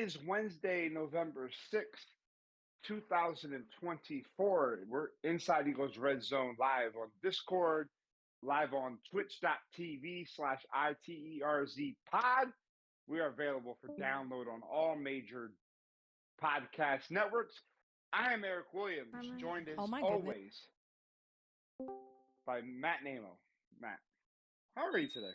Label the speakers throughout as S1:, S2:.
S1: is Wednesday, November 6th, 2024. We're inside Eagles Red Zone live on Discord, live on twitch.tv/ITERZ pod. We are available for download on all major podcast networks. I am Eric Williams, joined as always by Matt Namo. Matt, how are you today?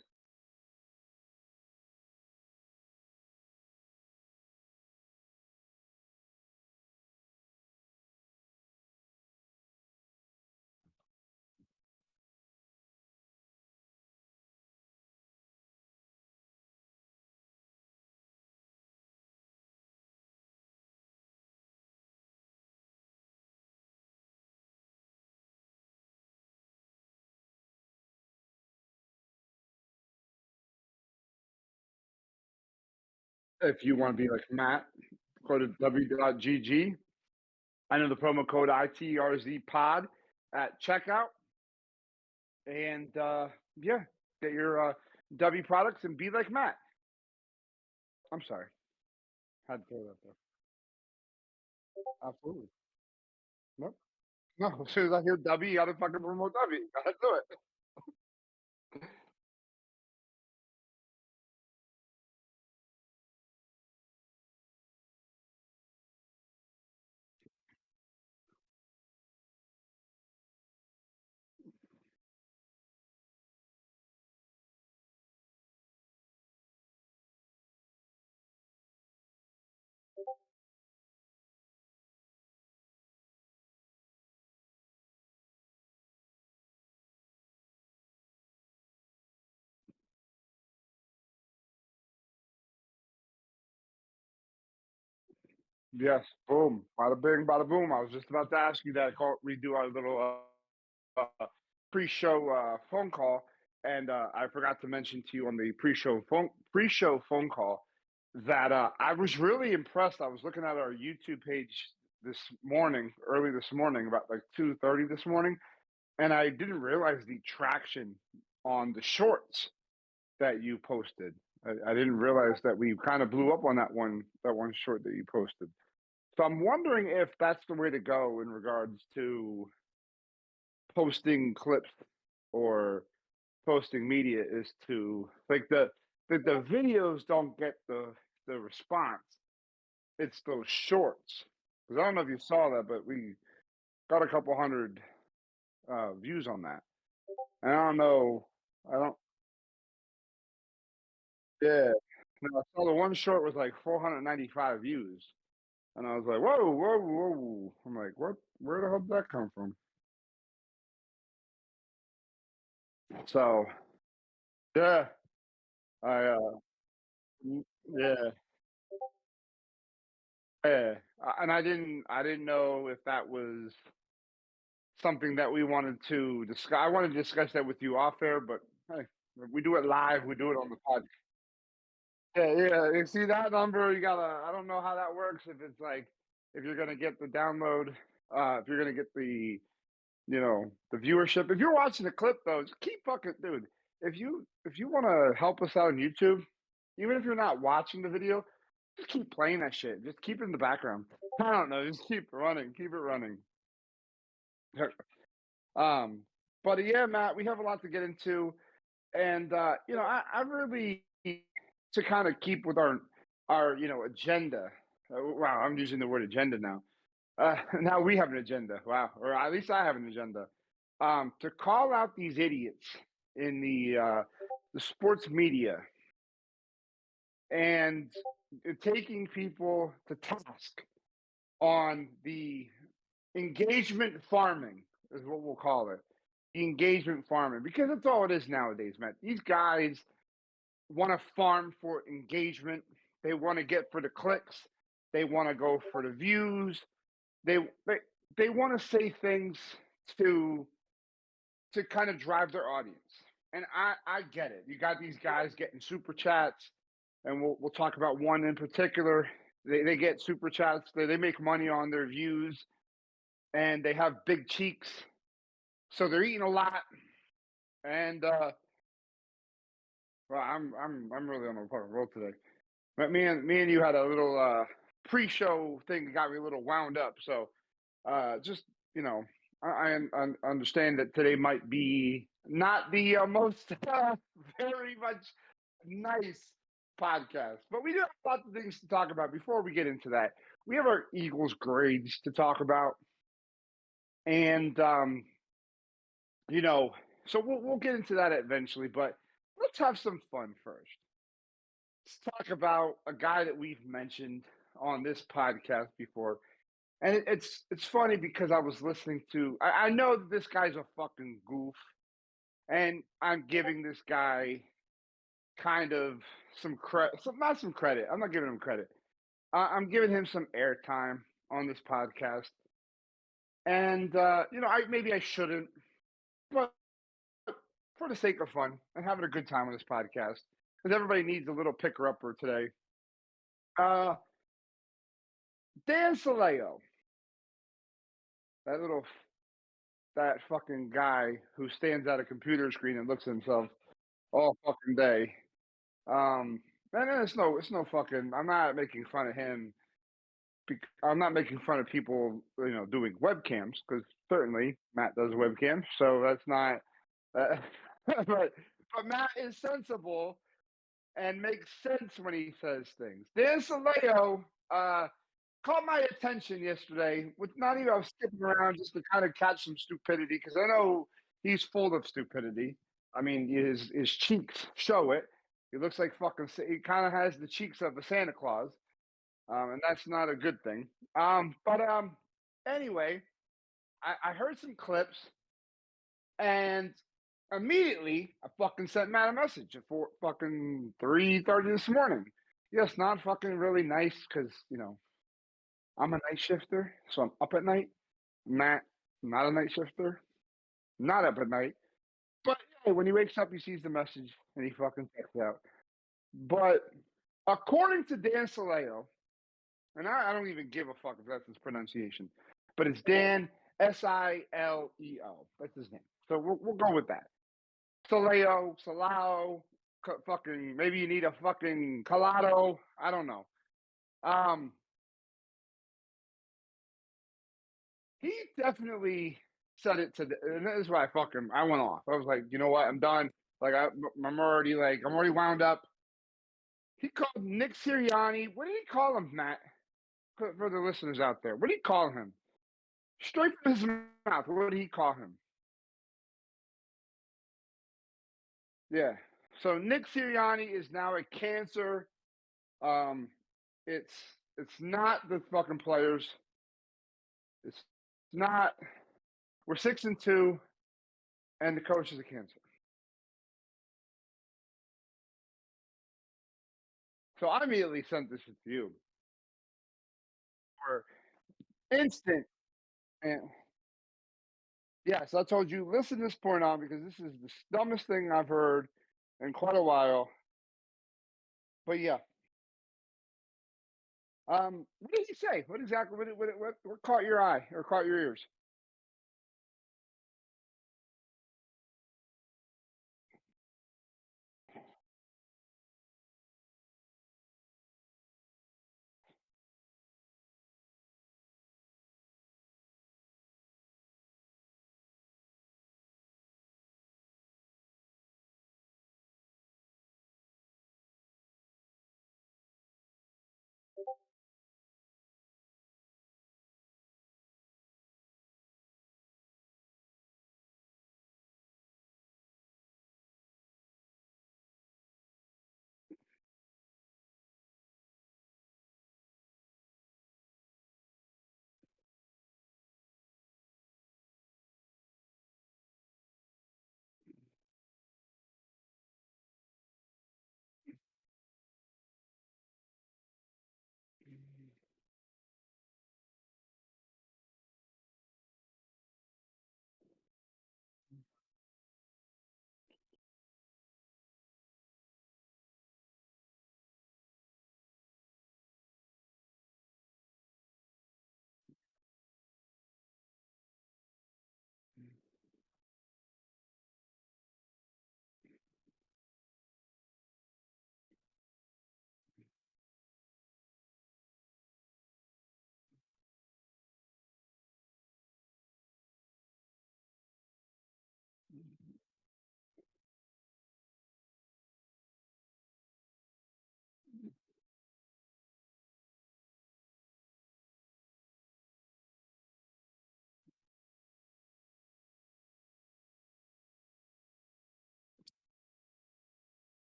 S1: If you want to be like Matt, go to w.gg. Enter the promo code ITRZ pod at checkout. And yeah, get your W products and be like Matt. I'm sorry. Had to throw that there. Absolutely. Nope. No, as soon as I hear W, you gotta fucking promote W. Gotta do it. Yes, boom. Bada bing, bada boom. I was just about to ask you that. We do our little pre-show phone call, and I forgot to mention to you on the pre-show phone call that I was really impressed. I was looking at our YouTube page this morning, early this morning, about like 2:30 this morning, and I didn't realize the traction on the shorts that you posted. I didn't realize that we kind of blew up on that one short that you posted. So I'm wondering if that's the way to go in regards to posting clips or posting media is to like the videos don't get the response. It's those shorts. Because I don't know if you saw that, but we got a couple hundred views on that. And I don't know. I don't. Yeah. I saw the one short was like 495 views, and I was like, whoa, whoa, whoa. I'm like, what? Where the hell did that come from? So yeah, I yeah. Yeah, and I didn't know if that was something that we wanted to discuss. I wanted to discuss that with you off air, but hey, if we do it live. We do it on the pod. Yeah, yeah. You see that number? You gotta. I don't know how that works. If it's like if you're gonna get the download, if you're gonna get the viewership. If you're watching the clip though, just keep fucking, dude. If you want to help us out on YouTube, even if you're not watching the video, just keep playing that shit. Just keep it in the background. I don't know. Just keep running. Keep it running. Um, but yeah, Matt, we have a lot to get into, and I really to kind of keep with our agenda. Wow, I'm using the word agenda now. Now we have an agenda. Wow, or at least I have an agenda. To call out these idiots in the sports media and taking people to task on the engagement farming is what we'll call it. The engagement farming, because that's all it is nowadays, man. These guys want to farm for engagement. They want to get for the clicks. They want to go for the views. They they they want to say things to to kind of drive their audience. And I get it. You got these guys getting super chats, and we'll talk about one in particular. They get super chats. They make money on their views, and they have big cheeks, so they're eating a lot. And well, I'm really on a fucking roll today. But me and you had a little pre-show thing that got me a little wound up. So just you know, I understand that today might be not the most very much nice podcast, but we do have lots of things to talk about. Before we get into that, we have our Eagles grades to talk about, and you know, so we'll get into that eventually. But let's have some fun first. Let's talk about a guy that we've mentioned on this podcast before. And it's funny because I was listening to I know that this guy's a fucking goof, and I'm giving this guy kind of some credit, not some credit. I'm not giving him credit. I'm giving him some airtime on this podcast, and you know, I maybe I shouldn't, but for the sake of fun and having a good time on this podcast, because everybody needs a little picker upper today. Uh, Dan Saleo, that little that fucking guy who stands at a computer screen and looks at himself all fucking day. And then it's no fucking. I'm not making fun of him. I'm not making fun of people, doing webcams because certainly Matt does webcams, so that's not. Uh, but Matt is sensible and makes sense when he says things. Dan Saleo caught my attention yesterday with not even I was skipping around just to kind of catch some stupidity because I know he's full of stupidity. I mean, his cheeks show it. He looks like fucking. He kind of has the cheeks of a Santa Claus, and that's not a good thing. But anyway, I heard some clips and immediately I fucking sent Matt a message at fucking 3:30 this morning. Yes, not fucking really nice because I'm a night shifter, so I'm up at night. Matt, not a night shifter, not up at night. But hey, when he wakes up, he sees the message and he fucking checks it out. But according to Dan Saleo, and I don't even give a fuck if that's his pronunciation, but it's Dan Sileo. That's his name. So we'll go with that. Saleo, Salao, fucking maybe you need a fucking colado. I don't know. Um, he definitely said it to the, and this is why I went off. I was like, you know what, I'm done. Like I'm already wound up. He called Nick Sirianni. What did he call him, Matt? For the listeners out there, what did he call him? Straight from his mouth. What did he call him? Yeah. So Nick Sirianni is now a cancer. Um, it's it's not the fucking players. It's not. We're 6-2, and the coach is a cancer. So I immediately sent this to you for instant. And yes, I told you listen to this point on because this is the dumbest thing I've heard in quite a while. But yeah, what did he say? What exactly? What caught your eye or caught your ears?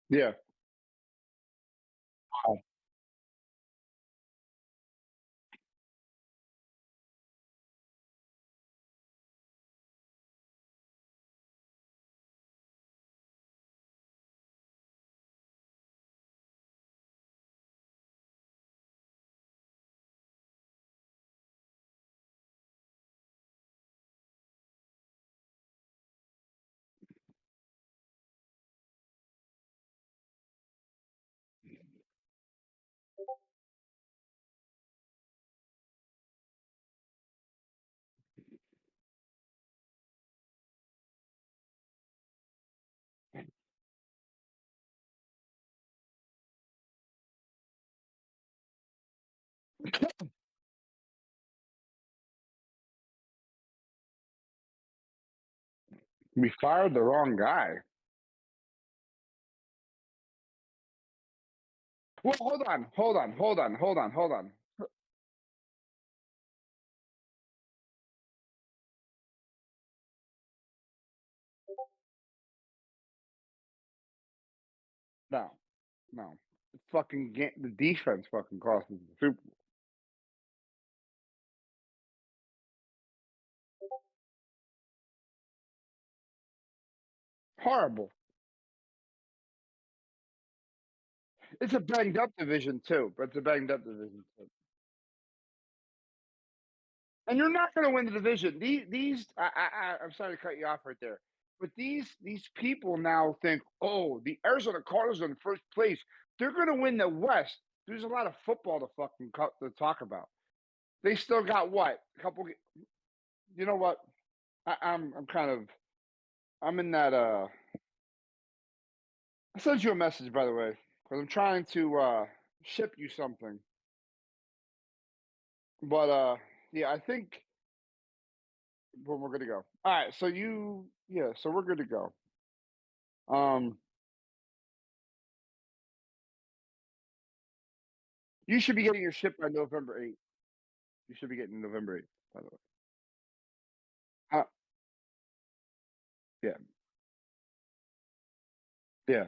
S1: Yeah. We fired the wrong guy. Well, hold on. No, no. The defense fucking cost us the Super Bowl. Horrible. It's a banged up division too, but it's a banged up division too. And you're not going to win the division. I'm sorry to cut you off right there, but these people now think, oh, the Arizona Cardinals are in first place. They're going to win the West. There's a lot of football to to talk about. They still got what? A couple. You know what? I'm kind of I'm in that. I sent you a message by the way because I'm trying to ship you something, but yeah, I think when we're good to go. All right, so so we're good to go. Um, you should be getting your ship by November 8th. You should be getting November 8th, by the way. Uh, yeah, yeah.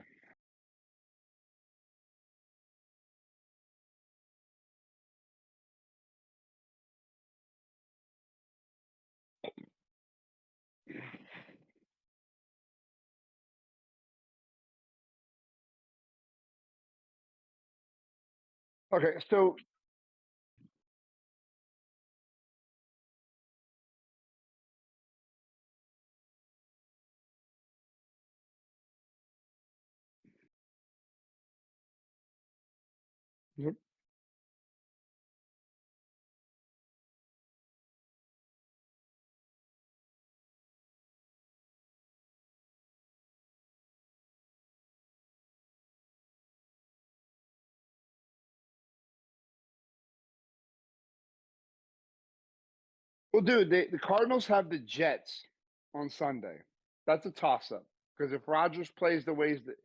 S1: Okay, so yep. Well, dude, the Cardinals have the Jets on Sunday. That's a toss up because if Rodgers plays the ways that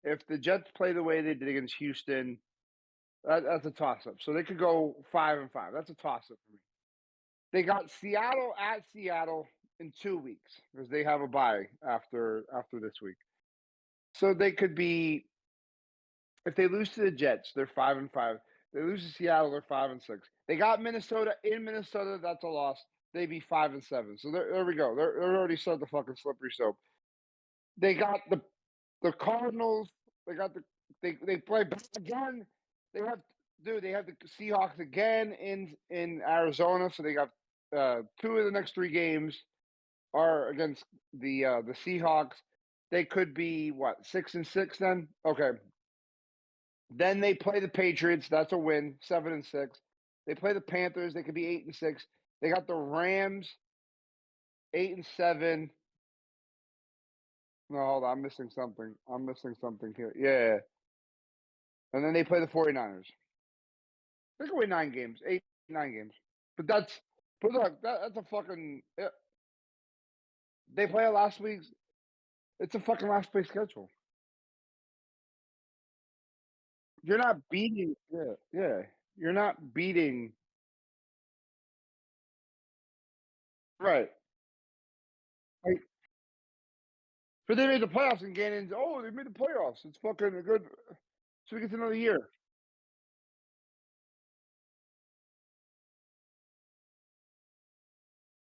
S1: if the Jets play the way they did against Houston, that's a toss up. So they could go 5-5. That's a toss up for me. They got Seattle at Seattle in 2 weeks because they have a bye after this week. So they could be if they lose to the Jets, they're 5-5. They lose to Seattle, they're 5-6. They got Minnesota in Minnesota, that's a loss. They'd be 5-7. So there we go. They're already started the fucking slippery slope. They got the Cardinals. They got they play back again. They have they have the Seahawks again in Arizona. So they got two of the next three games are against the Seahawks. They could be what 6-6 then. Okay, Then they play the Patriots. That's a win, 7-6. They play the Panthers. They could be 8-6. They got the Rams, 8-7. No, hold on. I'm missing something. I'm missing something here. Yeah. And then they play the 49ers. They can win 9 games, 8, 9 games. But but look, that's a fucking. They play a last week's. It's a fucking last place schedule. You're not beating. Yeah, yeah. You're not beating. Right. Like, but they made the playoffs and Gannon's. Oh, they made the playoffs. It's fucking good. So we get another year.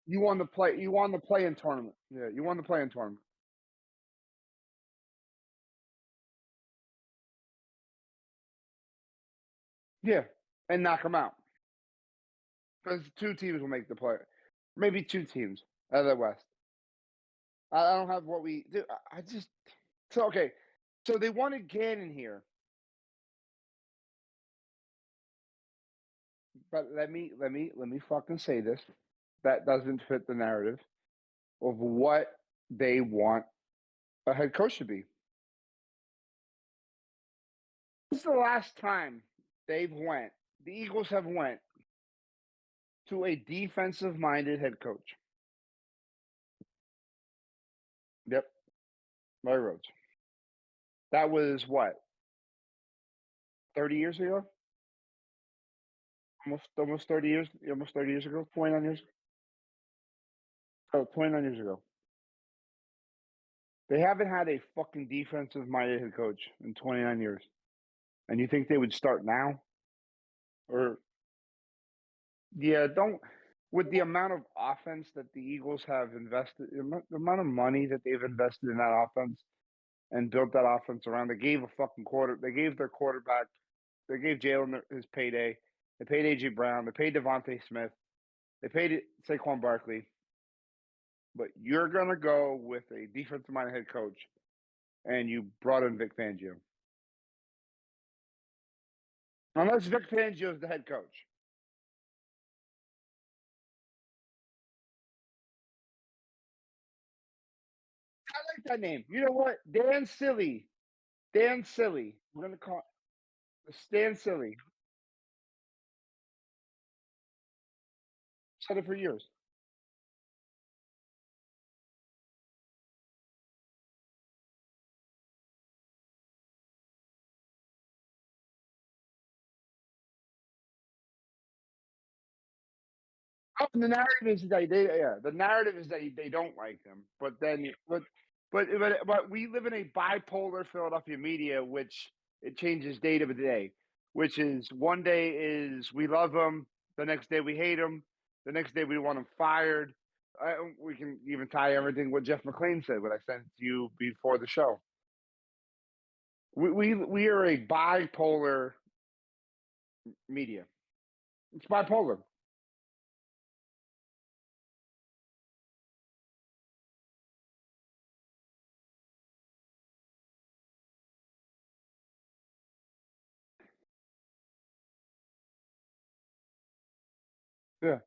S1: You won the play. You won the play-in tournament. Yeah, you won the play-in tournament. Yeah, and knock them out because 2 teams will make the play. Maybe 2 teams out of the West. I don't have what we do. I just so okay. So they wanted Gannon here, but let me fucking say this. That doesn't fit the narrative of what they want a head coach to be. This is the last time they've went. The Eagles have went to a defensive-minded head coach. Yep, Larry Rhodes. That was what 30 years ago. Almost 30 years. Almost 30 years ago. 29 years. Oh, 29 years ago. They haven't had a fucking defensive-minded head coach in 29 years. And you think they would start now? Or yeah, don't with the amount of offense that the Eagles have invested, the amount of money that they've invested in that offense and built that offense around. They gave a fucking quarter. They gave their quarterback. They gave Jalen his payday. They paid AJ Brown. They paid Devontae Smith. They paid Saquon Barkley. But you're gonna go with a defensive-minded head coach, and you brought in Vic Fangio. Unless Vic Fangio is the head coach. I like that name. You know what? Dan Silly. Dan Silly. We're gonna call it Stan Silly. Said it for years. Oh, and the narrative is that the narrative is that they don't like him, but then but we live in a bipolar Philadelphia media, which it changes day to day, which is one day is we love him, the next day we hate him, the next day we want him fired. We can even tie everything what Jeff McClain said, what I sent to you before the show. We are a bipolar media. It's bipolar. Yeah.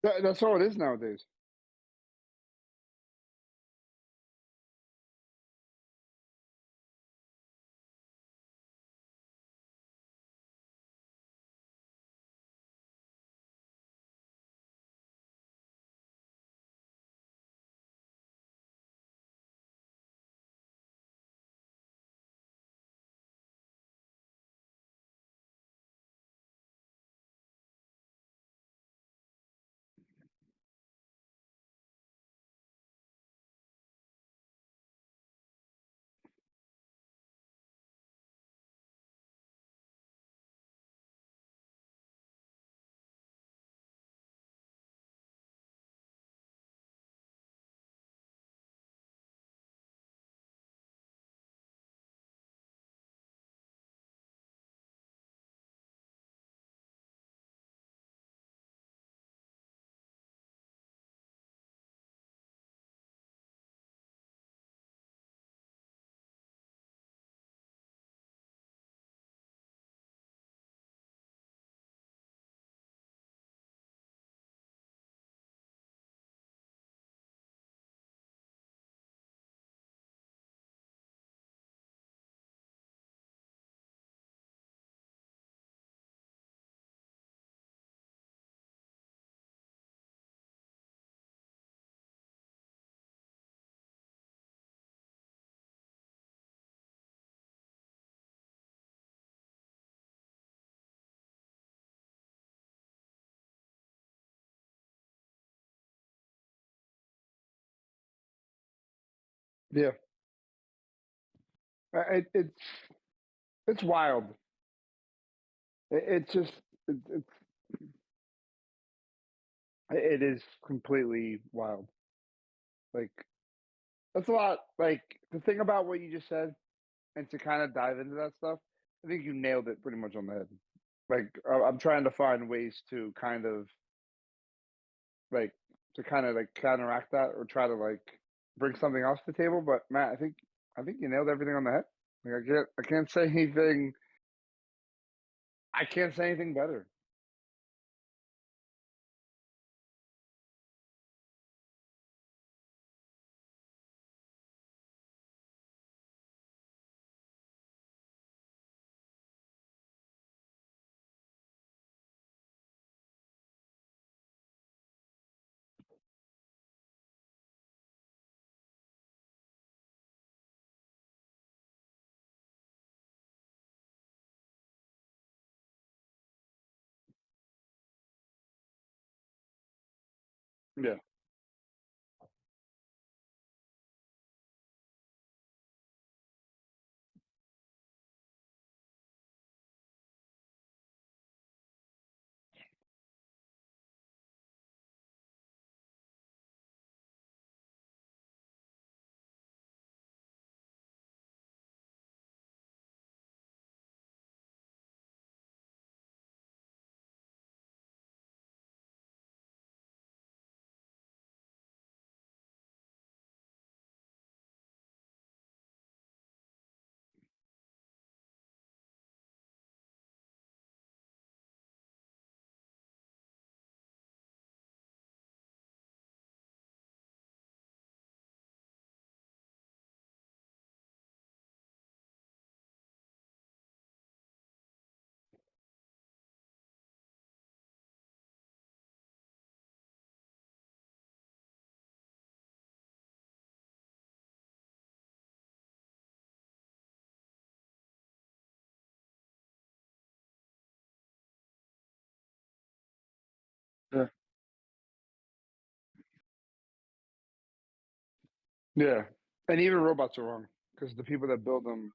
S1: That's all it is nowadays. Yeah, it's wild. It's just it is completely wild. Like that's a lot. Like to think about what you just said and to kind of dive into that stuff. I think you nailed it pretty much on the head. Like I'm trying to find ways to kind of like like counteract that or try to like bring something else to the table. But Matt, I think you nailed everything on the head. Like I can't say anything. I can't say anything better. Yeah, yeah, yeah. And even robots are wrong because the people that build them.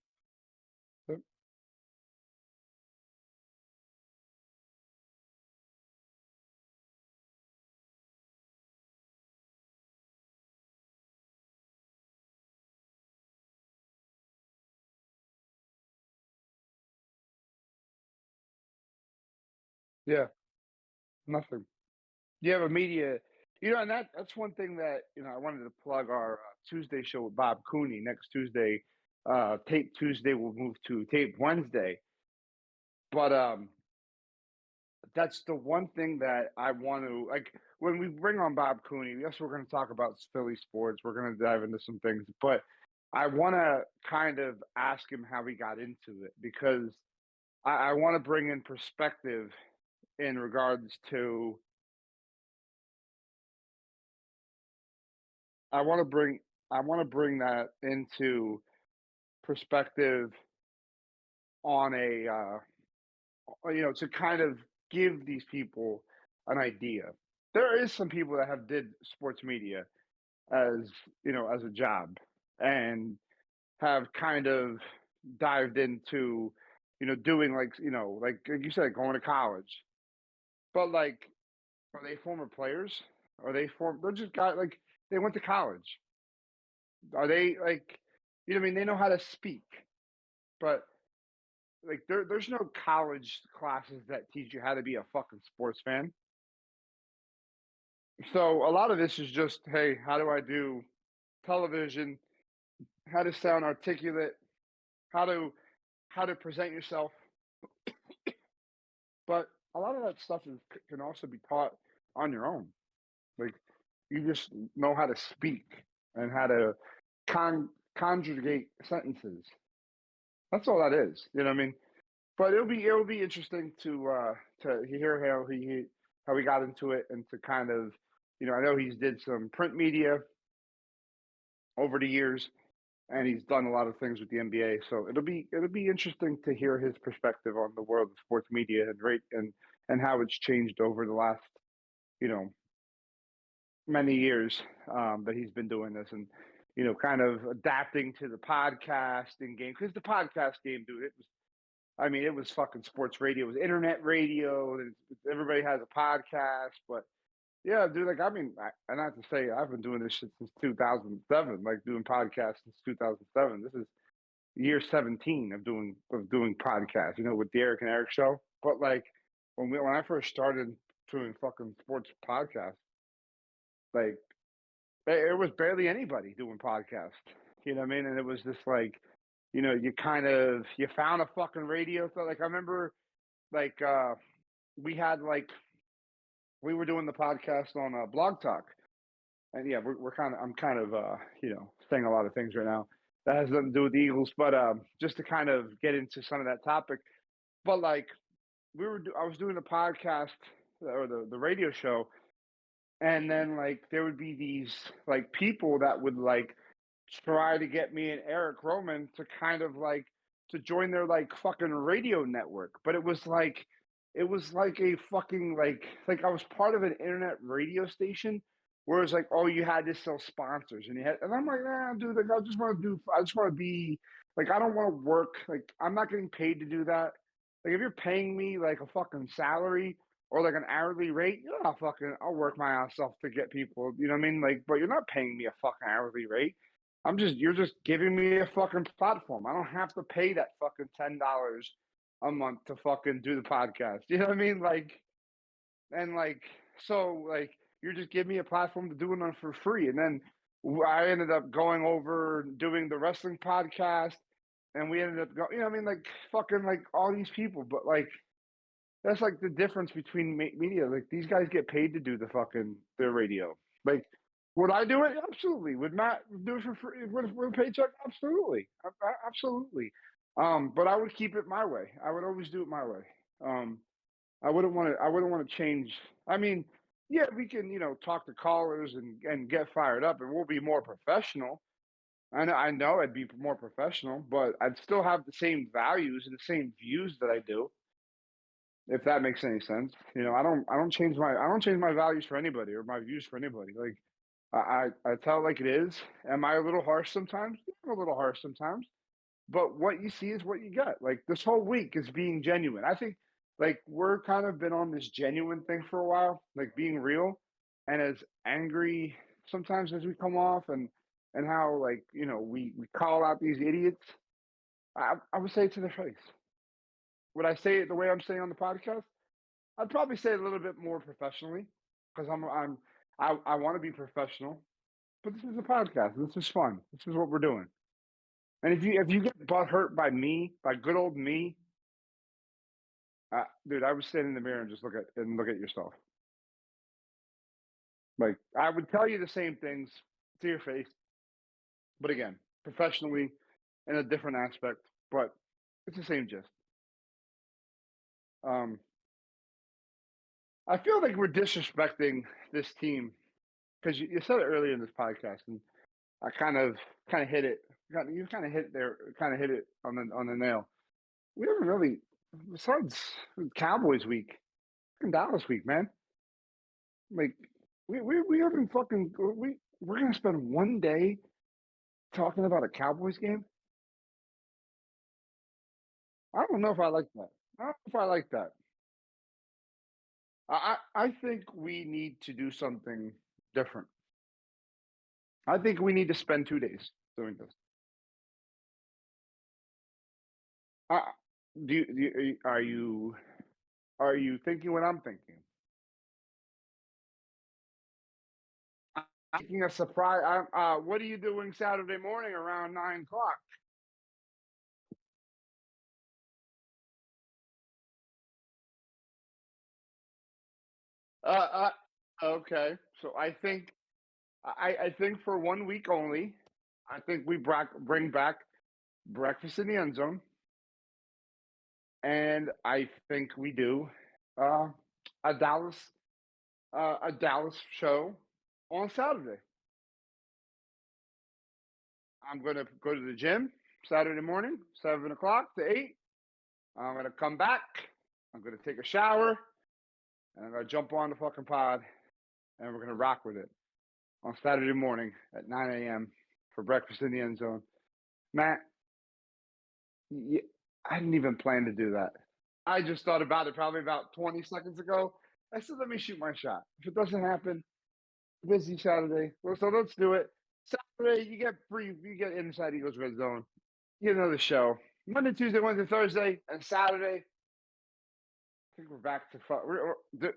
S1: Yeah, nothing. You have a media, and that's one thing that I wanted to plug our Tuesday show with Bob Cooney next Tuesday. Tape Tuesday will move to Tape Wednesday, but that's the one thing that I want to like when we bring on Bob Cooney. Yes, we're going to talk about Philly sports. We're going to dive into some things, but I want to kind of ask him how he got into it because I want to bring in perspective in regards to I want to bring I want to bring that into perspective on a to kind of give these people an idea. There is some people that have did sports media as as a job and have kind of dived into doing like you said going to college. But like are they former players? Are they they're just guys like they went to college. Are they like what I mean? They know how to speak, but like there's no college classes that teach you how to be a fucking sports fan. So a lot of this is just, hey, how do I do television? How to sound articulate? How to present yourself? But a lot of that stuff can also be taught on your own. Like you just know how to speak and how to conjugate sentences. That's all that is. You know what I mean? But it'll be interesting to hear how he got into it and to kind of I know he's did some print media over the years and he's done a lot of things with the NBA. So it'll be interesting to hear his perspective on the world of sports media and rate and how it's changed over the last you know many years that he's been doing this and kind of adapting to the podcasting game because the podcast game, dude, it was fucking sports radio. It was internet radio. Everybody has a podcast, but yeah, dude. Like, and I have to say, I've been doing this shit since 2007. Like, doing podcasts since 2007. This is year 17 of doing podcasts. With the Eric and Eric show. But like, when I first started doing fucking sports podcasts, like, it was barely anybody doing podcasts. You know what I mean? And it was just like, you found a fucking radio. So like, I remember like we had like we were doing the podcast on Blog Talk, and yeah, we're kind of I'm kind of saying a lot of things right now that has nothing to do with the Eagles, but just to kind of get into some of that topic. But like I was doing the podcast or the radio show, and then like there would be these like people that would like try to get me and Eric Roman to kind of like to join their like fucking radio network. But it was like a fucking like I was part of an internet radio station where it's like, oh, you had to sell sponsors and I'm like, nah, dude, like I just want to be like I don't want to work, like I'm not getting paid to do that. Like if you're paying me like a fucking salary or like an hourly rate, I'll work my ass off to get people, you know what I mean? Like, but you're not paying me a fucking hourly rate. You're just giving me a fucking platform. I don't have to pay that fucking $10 a month to fucking do the podcast. You know what I mean? Like, and like, so like, you're just giving me a platform to do it on for free. And then I ended up going over doing the wrestling podcast, and we ended up going. You know what I mean? Like, fucking like all these people, but like. That's like the difference between media. Like these guys get paid to do their radio. Like, would I do it? Absolutely. Would Matt do it for free with a paycheck? Absolutely, absolutely. But I would keep it my way. I would always do it my way. Um, I wouldn't want to. I wouldn't want to change. I mean, yeah, we can talk to callers and get fired up, and we'll be more professional. I know I'd be more professional, but I'd still have the same values and the same views that I do if that makes any sense. I don't change my values for anybody or my views for anybody. Like I tell it like it is. Am I a little harsh sometimes? Yeah, I'm a little harsh sometimes. But what you see is what you get. Like this whole week is being genuine. I think like we're kind of been on this genuine thing for a while, like being real and as angry sometimes as we come off and how like, we call out these idiots. I would say it to their face. Would I say it the way I'm saying on the podcast? I'd probably say it a little bit more professionally because I want to be professional. But this is a podcast. This is fun. This is what we're doing. And if you get butt hurt by me, by good old me, Dude, I would stand in the mirror and just look at yourself. Like I would tell you the same things to your face, but again, professionally, in a different aspect. But it's the same gist. Um, I feel like we're disrespecting this team because you said it earlier in this podcast, and I kind of hit it. You kind of hit there, kind of hit it on the nail. We haven't really, besides Cowboys week, fucking Dallas week, man. Like we haven't we're gonna spend one day talking about a Cowboys game. I don't know if I like that. I don't know if I like that. I think we need to do something different. I think we need to spend 2 days doing this. Uh, are you thinking what I'm thinking? I'm thinking a surprise. What are you doing Saturday morning around 9 o'clock? Uh, okay. So I think for 1 week only, I think we bring back breakfast in the end zone, and I think we do uh, a Dallas show on Saturday. I'm gonna go to the gym Saturday morning, 7 o'clock to 8. I'm gonna come back. I'm gonna take a shower, and I'm gonna jump on the fucking pod, and we're gonna rock with it on Saturday morning at 9 a.m. for breakfast in the end zone. Matt, I didn't even plan to do that. I just thought about it probably about 20 seconds ago. I said, let me shoot my shot. If it doesn't happen, busy Saturday. Well, so let's do it. Saturday, you get Inside Eagles Red Zone. You get another show. Monday, Tuesday, Wednesday, Thursday, and Saturday. I think we're back to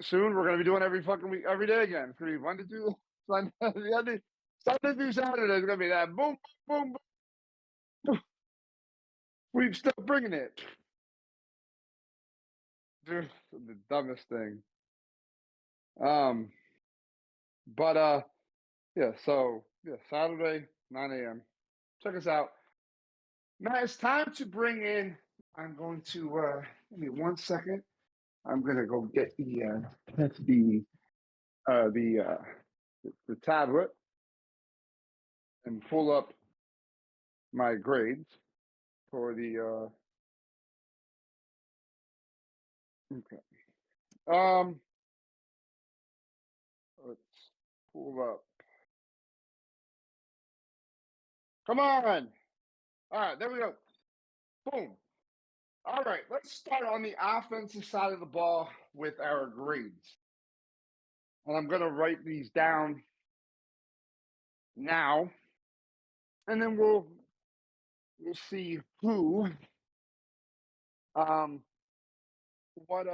S1: soon. We're gonna be doing every fucking week, every day again. It's gonna be Monday, Tuesday, Sunday, Sunday through Saturday. It's gonna be that boom, boom, boom. We're still bringing it. Dude, the dumbest thing. Um, but yeah. So yeah, Saturday, 9 a.m. Check us out. Matt, it's time to bring in. I'm going to give me 1 second. I'm gonna go get uh, the uh, the tablet and pull up my grades for the okay. Um, let's pull up. Come on. All right, there we go. Boom. All right, let's start on the offensive side of the ball with our grades. And I'm gonna write these down now, and then we'll see who um what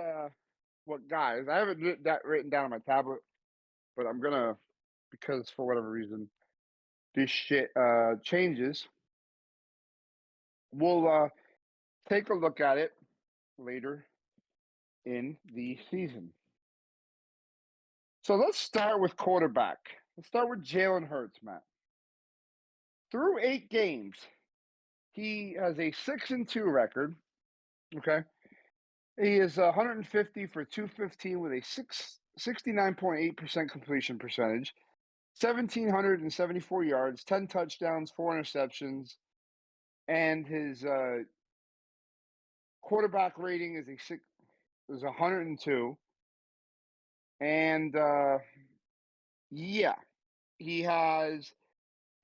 S1: what guys. I haven't that written down on my tablet, but I'm gonna because for whatever reason this shit changes. We'll take a look at it later in the season. So let's start with quarterback. Let's start with Jalen Hurts, Matt. Through 8 games, he has a 6-2 record. Okay. He is 150 for 215 with a 69.8% completion percentage, 1,774 yards, 10 touchdowns, 4 interceptions, and his quarterback rating is 102. And yeah, he has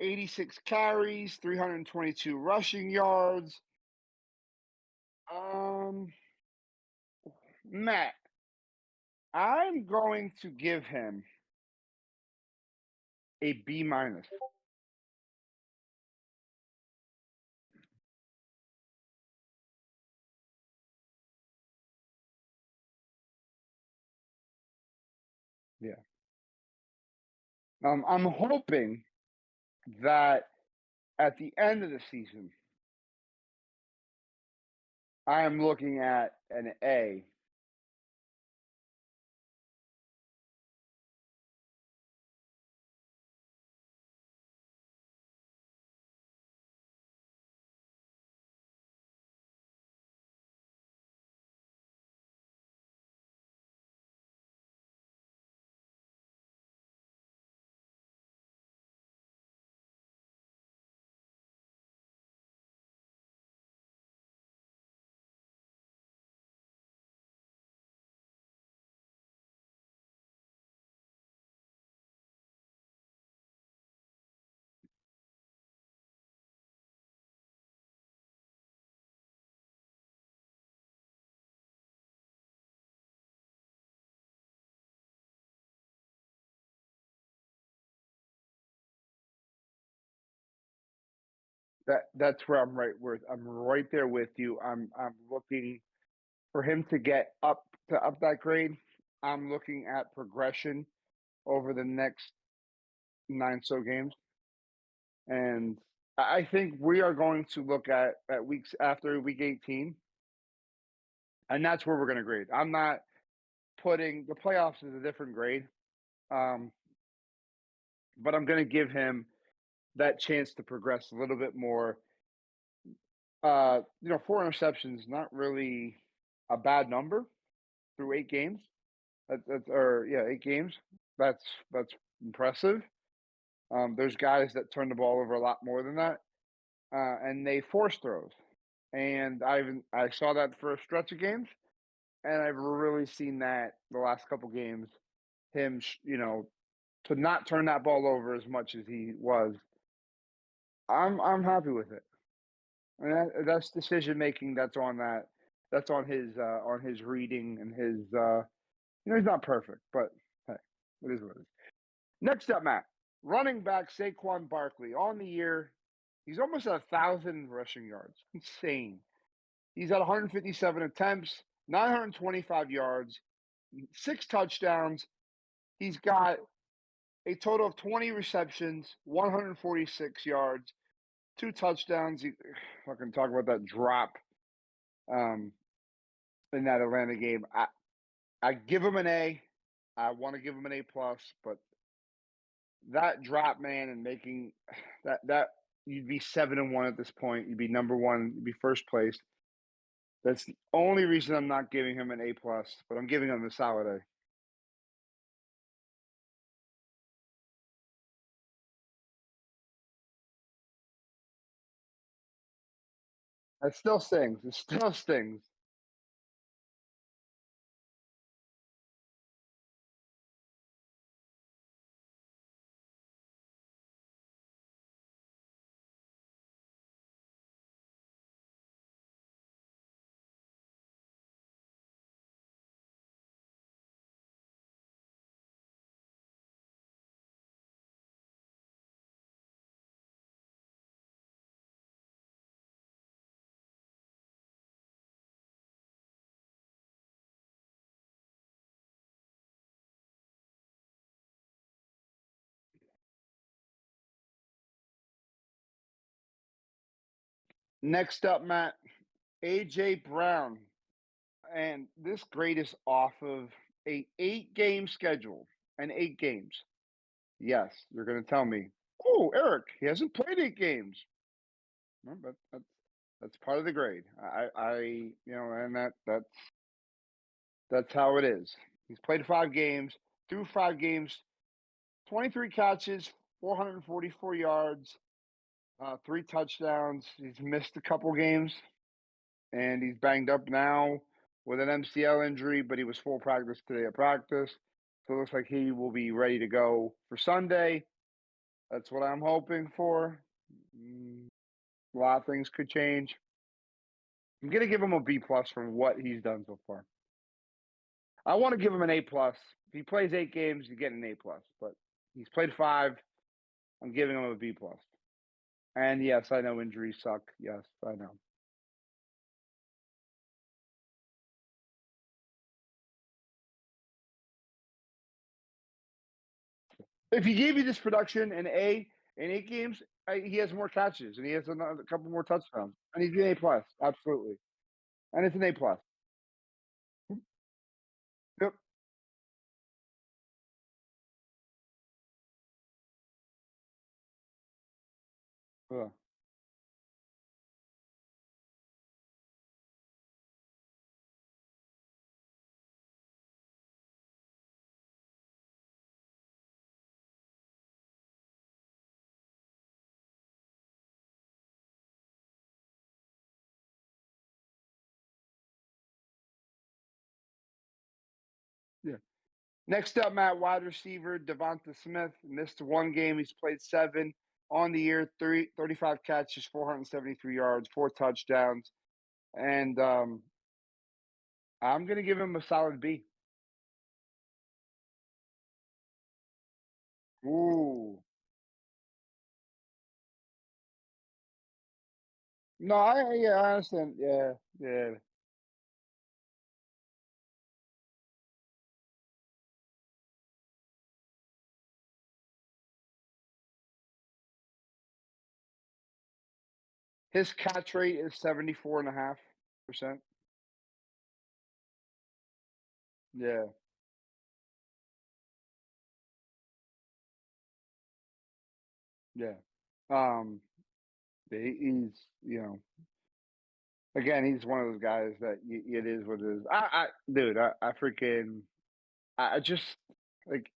S1: 86 carries, 322 rushing yards. Matt, I'm going to give him a B minus. Yeah. I'm hoping that at the end of the season, I am looking at an A That's where I'm right there with you. I'm looking for him to get up that grade. I'm looking at progression over the next 9 so games, and I think we are going to look at weeks after week 18, and that's where we're going to grade. I'm not putting the playoffs as a different grade, um, but I'm going to give him that chance to progress a little bit more. 4 interceptions, not really a bad number through 8 games. That's 8 games. That's impressive. There's guys that turn the ball over a lot more than that, and they force throws. And I saw that for a stretch of games, and I've really seen that the last couple games. Him, to not turn that ball over as much as he was. I'm happy with it. And that's decision making. That's on that. That's on his reading and his. He's not perfect, but hey, it is what it is. Next up, Matt, running back Saquon Barkley on the year. He's almost at 1,000 rushing yards. Insane. He's at 157 attempts, 925 yards, 6 touchdowns. He's got a total of 20 receptions, 146 yards, 2 touchdowns. Fucking talk about that drop um, in that Atlanta game. I give him an A. I want to give him an A plus, but that drop, man, and making that you'd be 7-1 at this point. You'd be number one. You'd be first place. That's the only reason I'm not giving him an A plus, but I'm giving him a solid A. It still stings. It still stings. Next up, Matt, AJ Brown, and this grade is off of a 8 game schedule and 8 games. Yes, you're going to tell me, oh, Eric, he hasn't played 8 games. No, but that's part of the grade. And that's how it is. He's played 5 games. Through 5 games, 23 catches, 444 yards, 3 touchdowns. He's missed a couple games, and he's banged up now with an MCL injury, but he was full practice today at practice. So it looks like he will be ready to go for Sunday. That's what I'm hoping for. A lot of things could change. I'm gonna give him a B plus for what he's done so far. I want to give him an A plus. If he plays 8 games, you get an A plus. But he's played 5. I'm giving him a B plus. And yes, I know injuries suck. Yes, I know. If he gave you this production in 8 games, he has more catches and he has a couple more touchdowns, and he's an A plus, absolutely, and it's an A plus. Yep. Yeah. Yeah. Next up, Matt, wide receiver Devonta Smith missed 1 game. He's played 7 on the year, 35 catches, 473 yards, 4 touchdowns, and I'm gonna give him a solid B. Ooh, No, I understand. Yeah, yeah. His catch rate is 74.5%. Yeah, yeah. Um, he's again, he's one of those guys that it is what it is. Dude, I freaking, I just like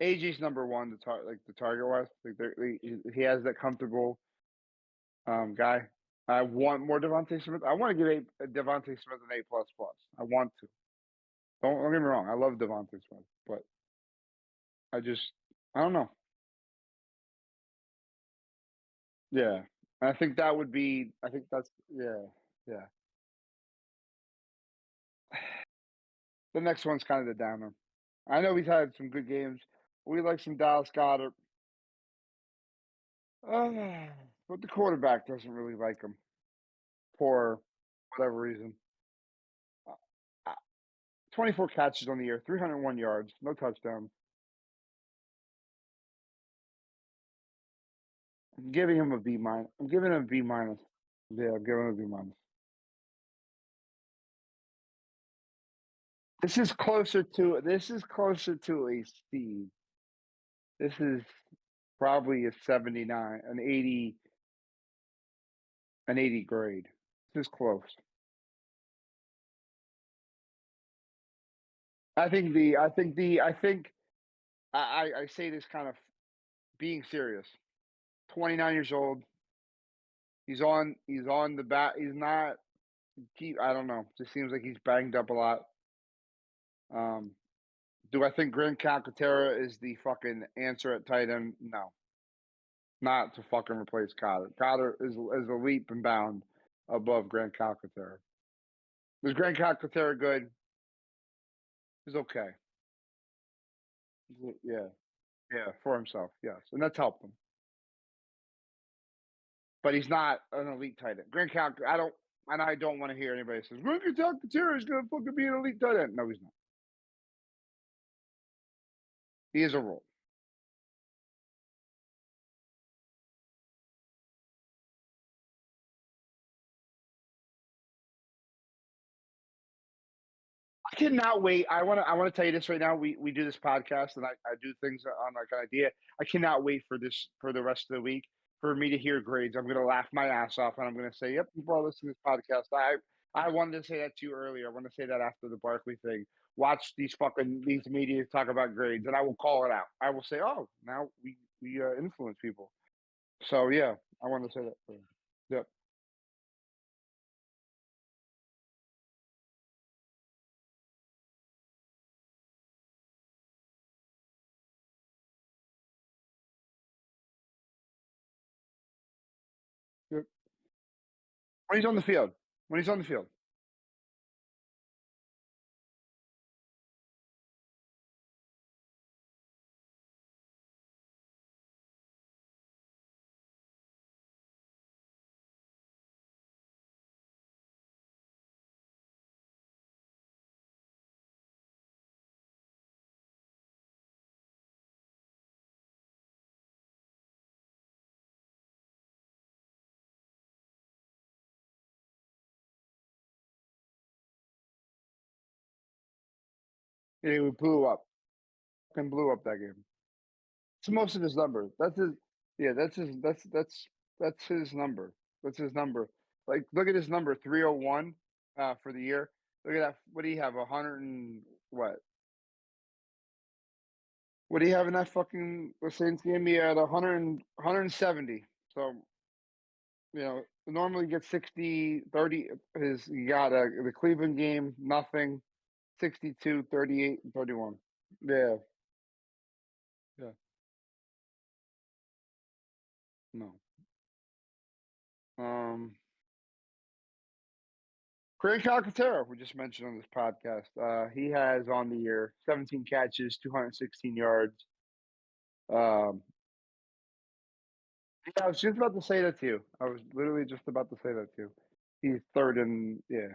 S1: AJ's number one like the target wise. Like he has that comfortable guy. I want more Devontae Smith. I want to give Devontae Smith an A plus plus. I want to. Don't get me wrong. I love Devontae Smith, but I just I don't know. Yeah, I think that would be. I think that's yeah, yeah. The next one's kind of the downer. I know he's had some good games. We like some Dallas Goddard, but the quarterback doesn't really like him for whatever reason. Uh, uh, 24 catches on the year, 301 yards, no touchdowns. I'm giving him a B minus. I'm giving him a B minus. Yeah, I'm giving him a B minus. This is closer to a C. This is probably a 79, an 80 grade. This is close. I say this kind of being serious. 29 years old. He's on the bat. He's not I don't know. Just seems like he's banged up a lot. Um do I think Grant Calcaterra is the fucking answer at tight end? No. Not to fucking replace Cotter. Cotter is a leap and bound above Grant Calcaterra. Was Grant Calcaterra good? He's okay. Yeah. Yeah, for himself, yes. And that's helped him. But he's not an elite tight end. I don't want to hear anybody says Grant Calcaterra is gonna fucking be an elite tight end. No, he's not. He is a role. I cannot wait. I want to tell you this right now. We do this podcast and I do things on like an idea. I cannot wait for this for the rest of the week for me to hear grades. I'm gonna laugh my ass off and I'm gonna say, "Yep, people are listening to this podcast." I wanted to say that to you earlier. I want to say that after the Barkley thing. Watch these media talk about grades, and I will call it out. I will say, "Oh, now we influence people." So yeah, I want to say that. Yep. Yep. When he's on the field. When he's on the field. Yeah, he blew up. And blew up that game. It's most of his number. That's his. Yeah, that's his. That's his number. That's his number. Like, look at his number, 301, for the year. Look at that. What do you have? 100 and what? What do you have in that fucking the Saints game? He had 170. So normally gets 60, 30. His you got the Cleveland game, nothing. 62, 38, and 31. Yeah, yeah. No. Um. Craig Calcaterra, we just mentioned on this podcast. He has on the year 17 catches, 216 yards. Um, Yeah, I was just about to say that to you. I was literally just about to say that to you. He's third and yeah.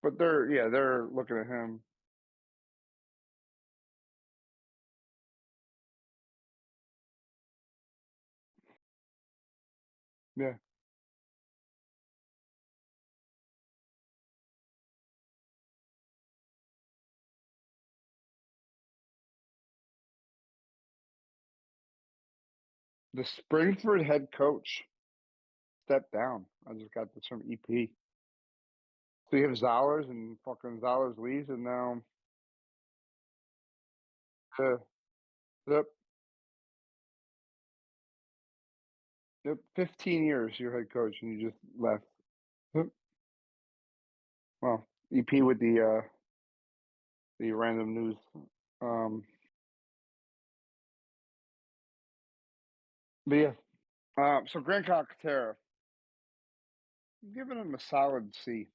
S1: But they're looking at him. Yeah. The Springford head coach stepped down. I just got this from EP. So you have Zollers and fucking Zollers leaves and now uh, yep, yep, 15 years you're head coach and you just left. Yep. Well, EP with the random news. Um but yeah. So Grant Calcaterra, I'm giving him a solid C.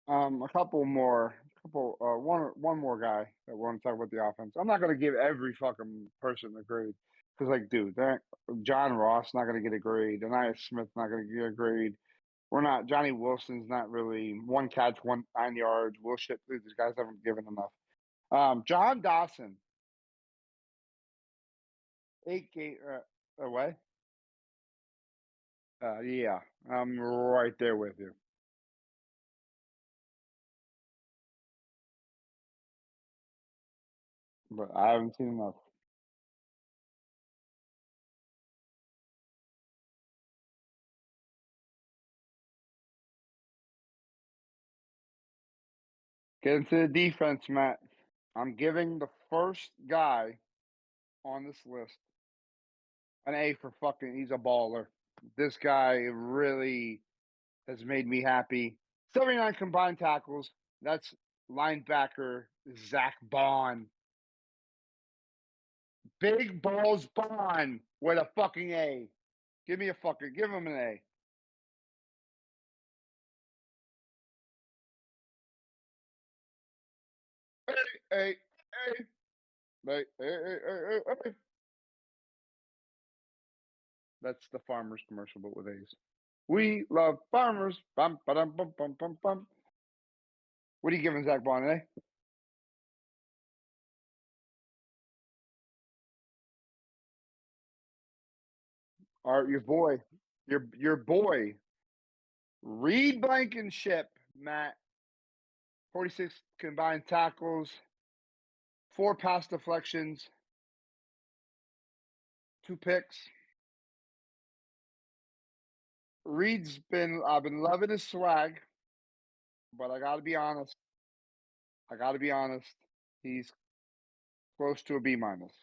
S1: A couple more, one more guy that want to talk about the offense. I'm not gonna give every fucking person a grade because, like, dude, John Ross not gonna get a grade. Anaya Smith not gonna get a grade. We're not. Johnny Wilson's not really one catch, 9 yards. Will Shipley, these guys haven't given enough. John Dawson, 8 game away. Yeah, I'm right there with you, but I haven't seen enough. Get into the defense, Matt. I'm giving the first guy on this list an A for fucking. He's a baller. This guy really has made me happy. 79 combined tackles. That's linebacker Zach Bond. Big balls Bond with a fucking A. Give him an A. A, A, A. That's the farmers commercial, but with A's. We love farmers. Bum, ba-dum, bum, bum, bum, bum. What are you giving Zach Bond, eh? Your boy, your boy, Reed Blankenship, Matt. 46 combined tackles, 4 pass deflections, 2 picks. Reed's been I've been loving his swag, but I gotta be honest. I gotta be honest. He's close to a B minus.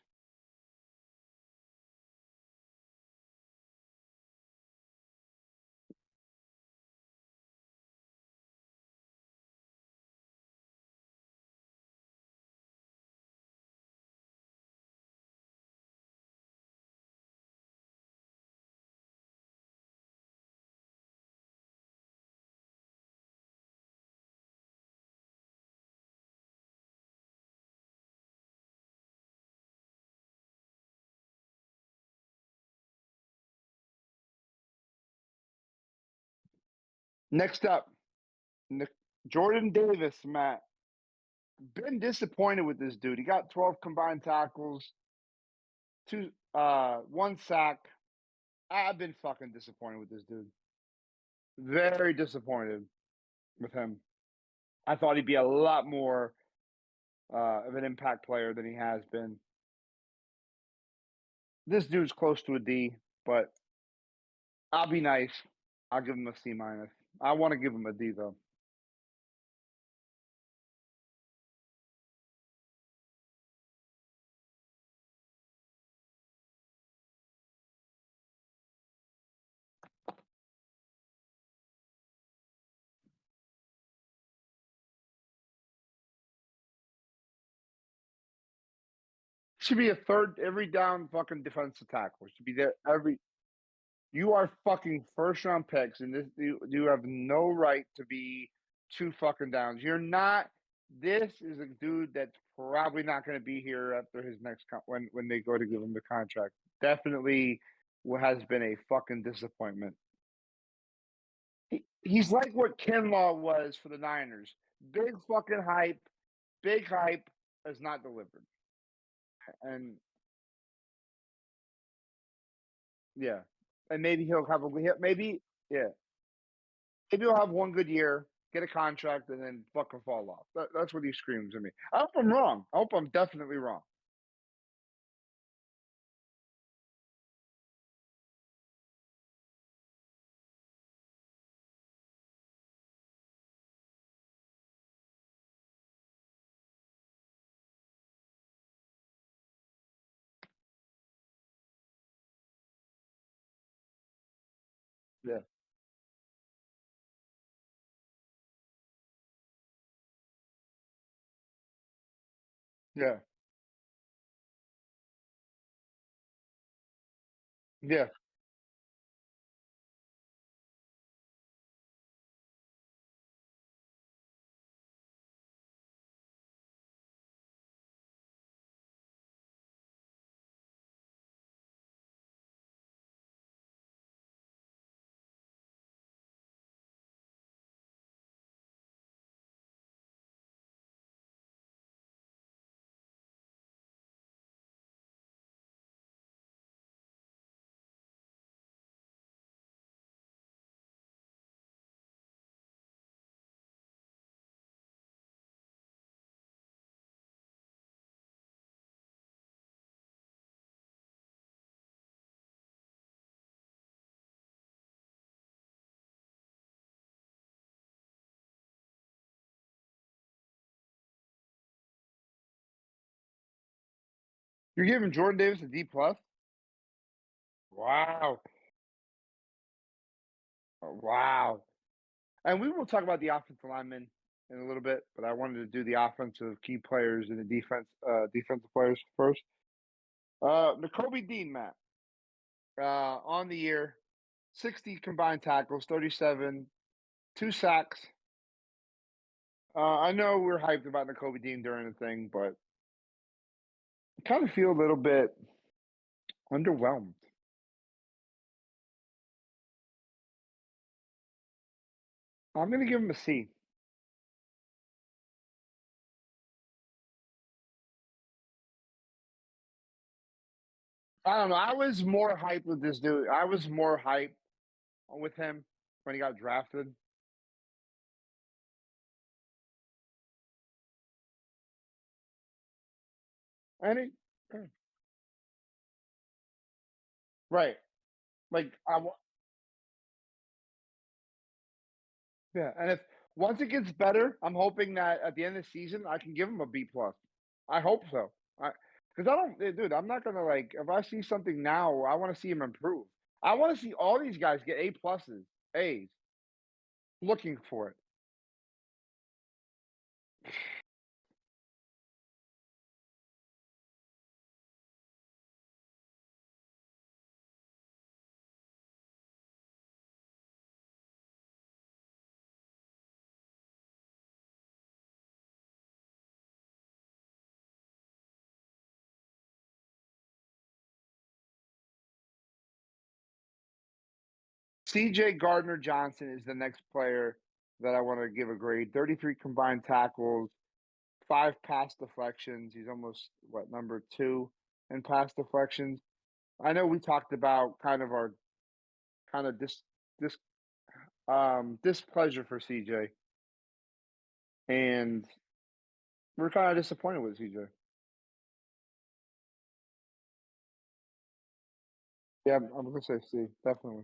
S1: Next up, Nick, Jordan Davis, Matt. Been disappointed with this dude. He got 12 combined tackles, 1 sack. I've been fucking disappointed with this dude. Very disappointed with him. I thought he'd be a lot more of an impact player than he has been. This dude's close to a D, but I'll be nice. I'll give him a C minus. I want to give him a D though. should be a third every down fucking defensive tackle. Should be there every. You are fucking first round picks, and you have no right to be two fucking downs. You're not. This is a dude that's probably not going to be here after his next when they go to give him the contract. Definitely, has been a fucking disappointment. He's like what Kinlaw was for the Niners. Big fucking hype, big hype has not delivered. And yeah, and maybe he'll have a maybe yeah, maybe he'll have one good year, get a contract, and then fucking fall off. That's what he screams at me. I hope I'm wrong. I hope I'm definitely wrong. Yeah, yeah, yeah. You're giving Jordan Davis a D plus? Wow, wow. And we will talk about the offensive linemen in a little bit, but I wanted to do the offensive key players and the defensive players first. Nakobe Dean, Matt, on the year, 60 combined tackles, 37, 2 sacks. I know we're hyped about Nakobe Dean during the thing, but I kind of feel a little bit underwhelmed. I'm going to give him a C. I don't know. I was more hyped with this dude. I was more hyped with him when he got drafted. And he, right. Like, yeah. And if once it gets better, I'm hoping that at the end of the season, I can give him a B plus. I hope so. Because I don't, dude, I'm not going to like, if I see something now, I want to see him improve. I want to see all these guys get A pluses, A's, looking for it. CJ Gardner Johnson is the next player that I want to give a grade. 33 combined tackles, 5 pass deflections. He's almost, what, number two in pass deflections. I know we talked about kind of our kind of this displeasure for CJ, and we're kind of disappointed with CJ. Yeah, I'm gonna say C, definitely.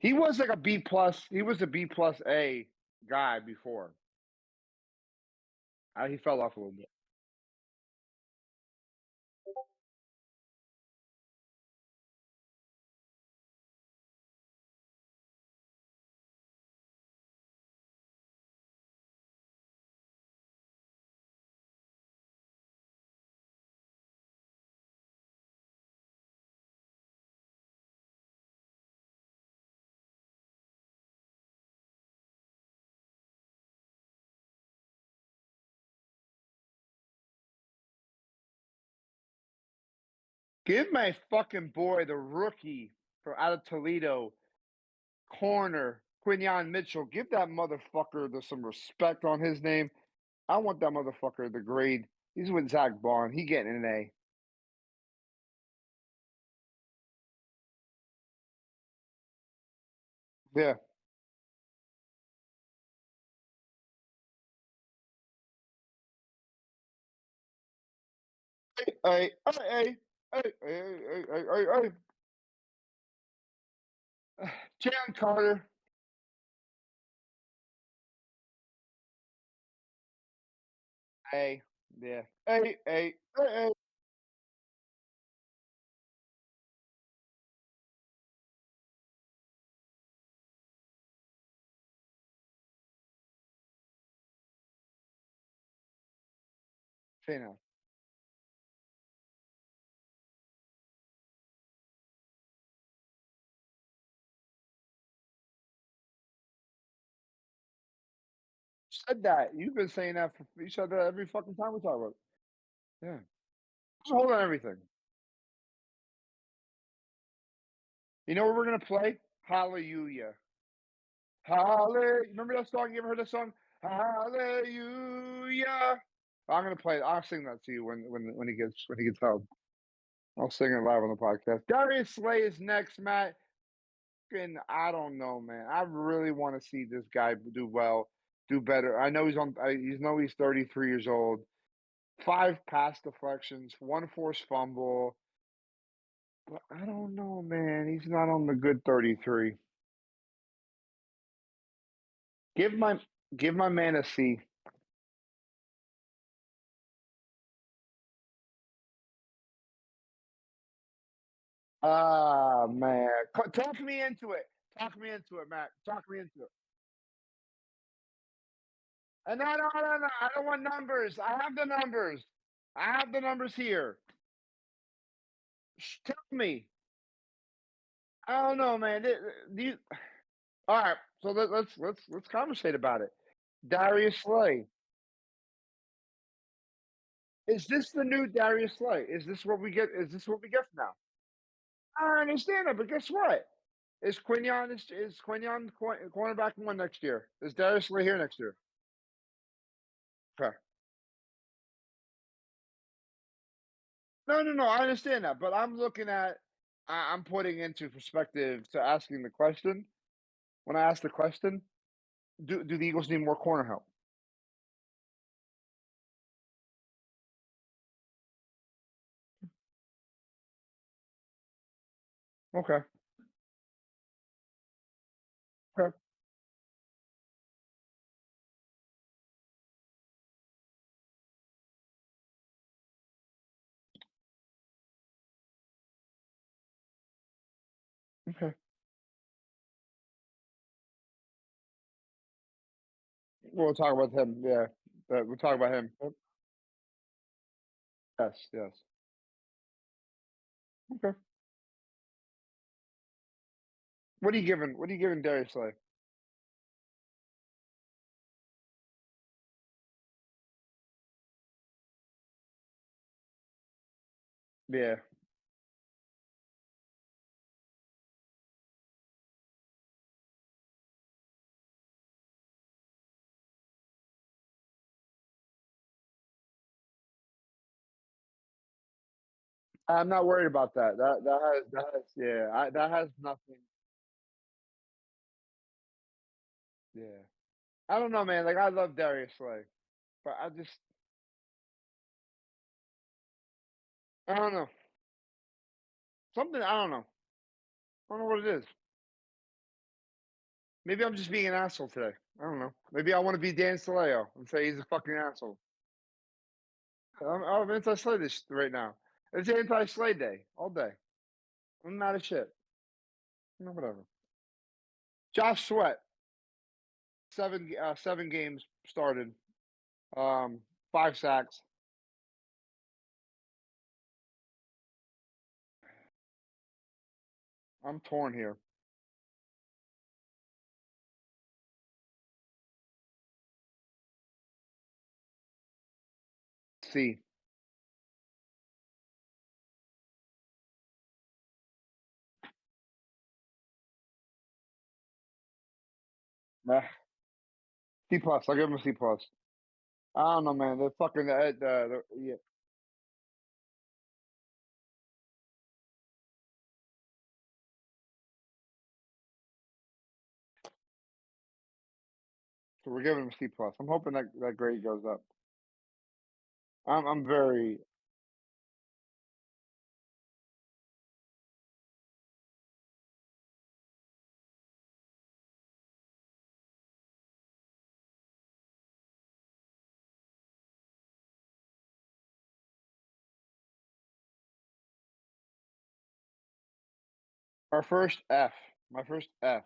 S1: He was like a B plus. He was a B plus A guy before. He fell off a little bit. Give my fucking boy, the rookie from out of Toledo, corner, Quinyon Mitchell. Give that motherfucker some respect on his name. I want that motherfucker the grade. He's with Zach Bond. He getting an A. Yeah. Hey, hey, hey. Jalen Carter. Hey. Yeah. Hey. Say now. Said that. You've been saying that for you said that every fucking time we talk about it. Yeah. Just hold on everything. You know what we're gonna play? Hallelujah. Hallelujah. Remember that song? You ever heard that song? Hallelujah. I'm gonna play it. I'll sing that to you when he gets home. I'll sing it live on the podcast. Darius Slay is next, Matt. And I don't know, man. I really want to see this guy do well, do better. I know he's on. He's 33 years old. Five pass deflections, one forced fumble. But I don't know, man. He's not on the good 33. Give my give my man a C. Ah, man. Talk me into it. Talk me into it, Matt. Talk me into it. And no. I don't want numbers. I have the numbers. I have the numbers here. Tell me. I don't know, man. All right. So let's conversate about it. Darius Slay. Is this the new Darius Slay? Is this what we get? Is this what we get now? I understand that, but guess what? Is Quinion cornerback one next year? Is Darius Slay here next year? Okay. No. I understand that, but I'm looking at. I'm putting into perspective to asking the question. When I ask the question, do the Eagles need more corner help? Okay. Okay. Okay. We'll talk about him. Yeah. We'll talk about him. Yep. Yes. Yes. Okay. What are you giving? What are you giving Darius Slay? Yeah. I'm not worried about that. That has yeah. That has nothing. Yeah. I don't know, man. Like I love Darius Slay, but I don't know. Something I don't know. I don't know what it is. Maybe I'm just being an asshole today. I don't know. Maybe I want to be Dan Saleo and say he's a fucking asshole. I'm anti-Slay this right now. It's anti-Slay day all day. I'm not a shit. No, whatever. Josh Sweat, 7 games started. Um, 5 sacks. I'm torn here. C. C plus. I'll give him a C plus. I don't know, man. They're fucking yeah. So we're giving him a C plus. I'm hoping that grade goes up. I'm very our first F. My first F.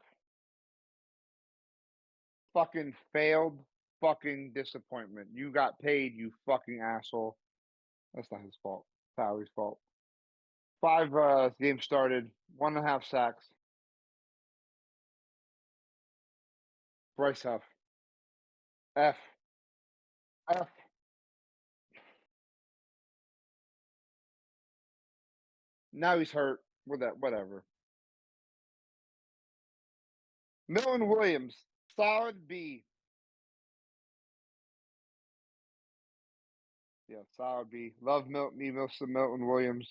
S1: Fucking failed. Fucking disappointment. You got paid. You fucking asshole. That's not his fault. Lowry's fault. Five games started. 1.5 sacks. Bryce Huff. F. F. Now he's hurt. With that, whatever. Milton Williams. Solid B. Yeah, solid B. Love Milton Williams.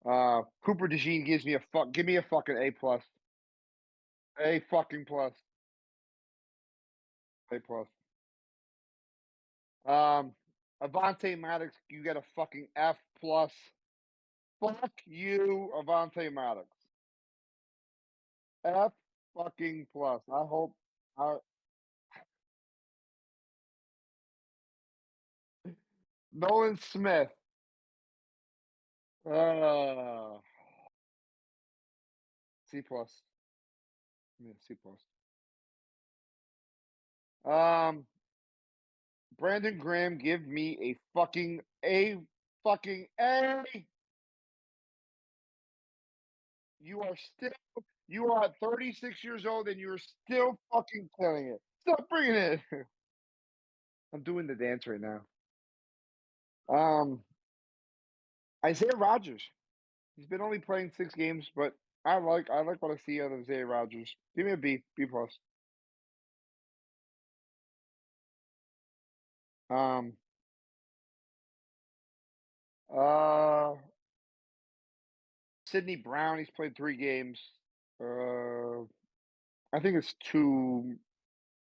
S1: Cooper DeJean gives me a fuck. Give me a fucking A plus. A fucking plus. A plus. Um, Avante Maddox, you get a fucking F plus. Fuck you, Avante Maddox. F fucking plus. I hope. Uh, Nolan Smith. Uh, C plus. Yeah, C plus. Um, Brandon Graham, give me a fucking A. Fucking A. You are 36 years old and you're still fucking killing it. Stop bringing it. I'm doing the dance right now. Um, Isaiah Rogers. He's been only playing 6 games, but I like what I see out of Isaiah Rogers. Give me a B, B plus. Um, uh, Sidney Brown. He's played 3 games. Uh, I think it's too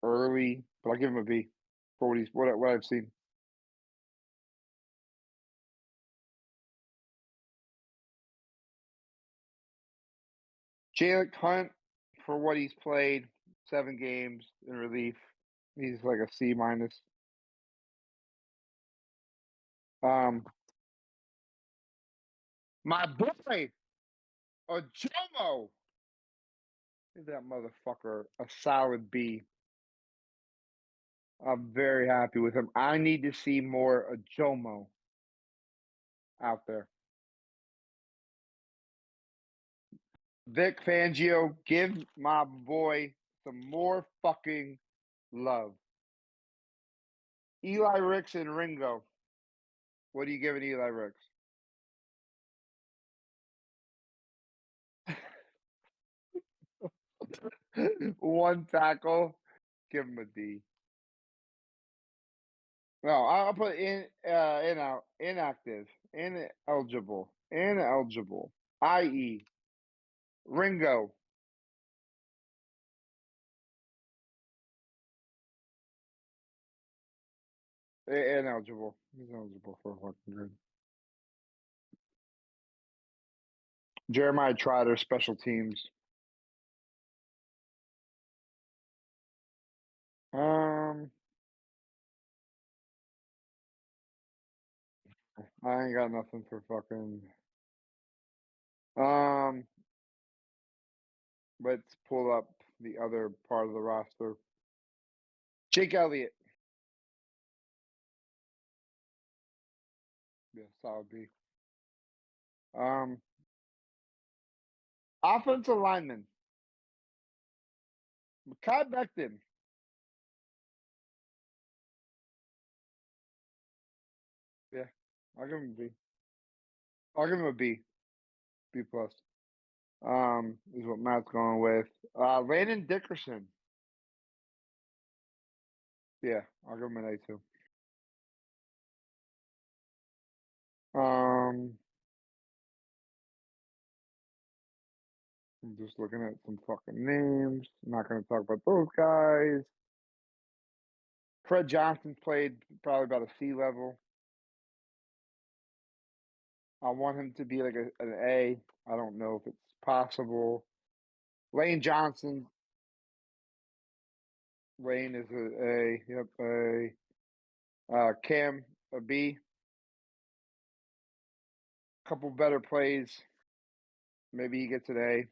S1: early, but I'll give him a B for what I've seen. Jalen Hunt for what he's played, 7 games in relief. He's like a C minus. My boy, a Jomo. Give that motherfucker a solid B. I'm very happy with him. I need to see more Jomo out there. Vic Fangio, give my boy some more fucking love. Eli Ricks and Ringo. What are you giving Eli Ricks? One tackle. Give him a D. No, I'll put inactive, ineligible, i.e. Ringo. Ineligible. He's ineligible for a fucking good. Jeremiah Trotter, special teams. Um, I ain't got nothing for fucking. Um, let's pull up the other part of the roster. Jake Elliott. Yeah, solid B. Um, offensive lineman. Kai Becton. Yeah, I'll give him a B. I'll give him a B. B plus. Is what Matt's going with. Landon Dickerson. Yeah, I'll give him an A too. Um, I'm just looking at some fucking names. I'm not going to talk about those guys. Fred Johnson played probably about a C level. I want him to be like an A. I don't know if it's possible. Lane Johnson. Lane is an A. Yep, A. Cam, a B. Couple better plays. Maybe he gets an A.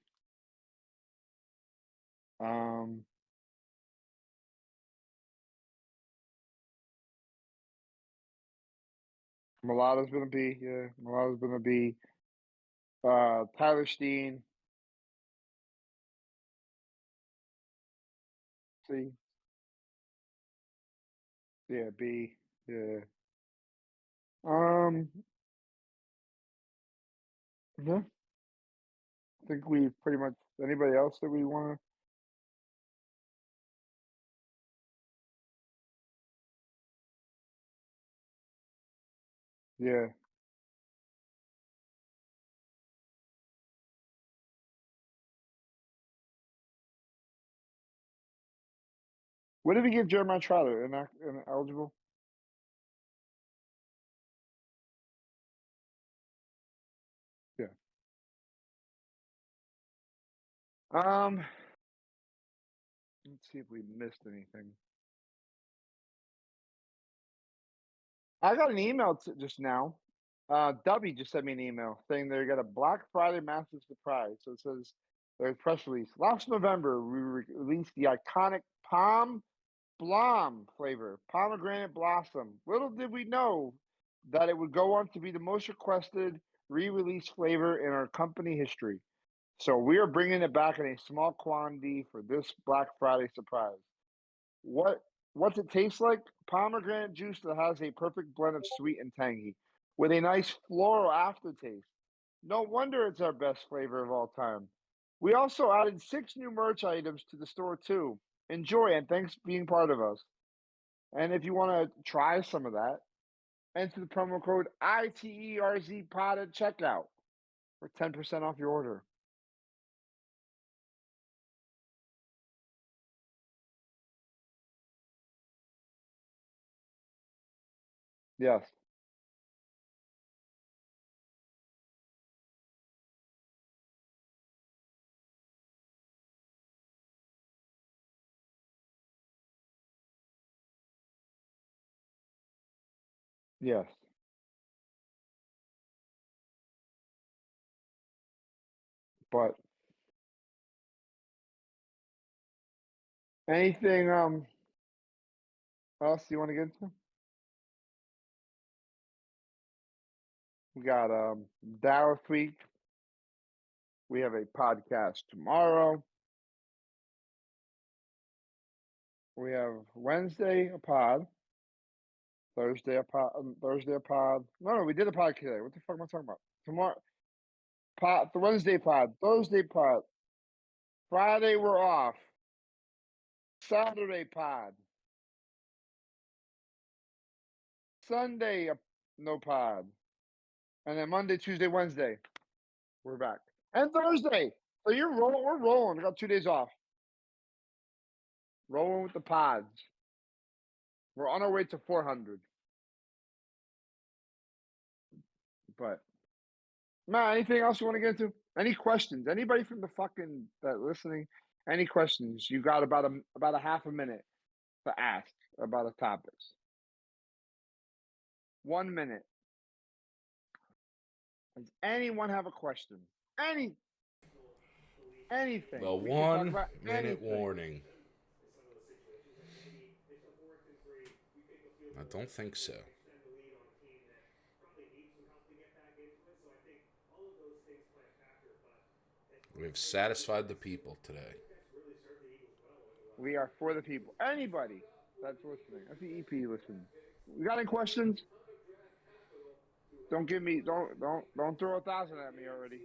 S1: Mulato's been a B. Yeah, Mulato's been a B. Tyler Steen. C. Yeah, B. Yeah. Um, yeah. I think we pretty much anybody else that we want to. Yeah. What did we give Jeremiah Trotter? Ineligible? Yeah. Um, let's see if we missed anything. I got an email just now. Dubby just sent me an email saying they got a Black Friday massive surprise. So it says there's a press release. Last November, we released the iconic Palm Blom flavor, pomegranate blossom. Little did we know that it would go on to be the most requested re-release flavor in our company history. So we are bringing it back in a small quantity for this Black Friday surprise. What what's it taste like? Pomegranate juice that has a perfect blend of sweet and tangy, with a nice floral aftertaste. No wonder it's our best flavor of all time. We also added 6 new merch items to the store too. Enjoy and thanks for being part of us. And if you want to try some of that, enter the promo code ITERZ pod at checkout for 10% off your order. Yes. Yes. But anything else you want to get into? We got Dallas week. We have a podcast tomorrow. We have Wednesday a pod. Thursday a pod. Thursday a pod. No, we did a pod today. What the fuck am I talking about? Tomorrow pod. The Wednesday pod. Thursday pod. Friday we're off. Saturday pod. Sunday no pod. And then Monday, Tuesday, Wednesday we're back. And Thursday. So you're rolling. We're rolling. We got 2 days off. Rolling with the pods. We're on our way to 400. But Matt, anything else you want to get into? Any questions? Anybody from the fucking that listening? Any questions? You got about a half a minute to ask about the topics. 1 minute. Does anyone have a question? Any anything?
S2: The
S1: We can talk
S2: one
S1: about
S2: minute
S1: anything.
S2: warning. I don't think so. We've satisfied the people today.
S1: We are for the people. Anybody that's listening. That's the EP listening. You got any questions? Don't give me don't throw 1,000 at me already.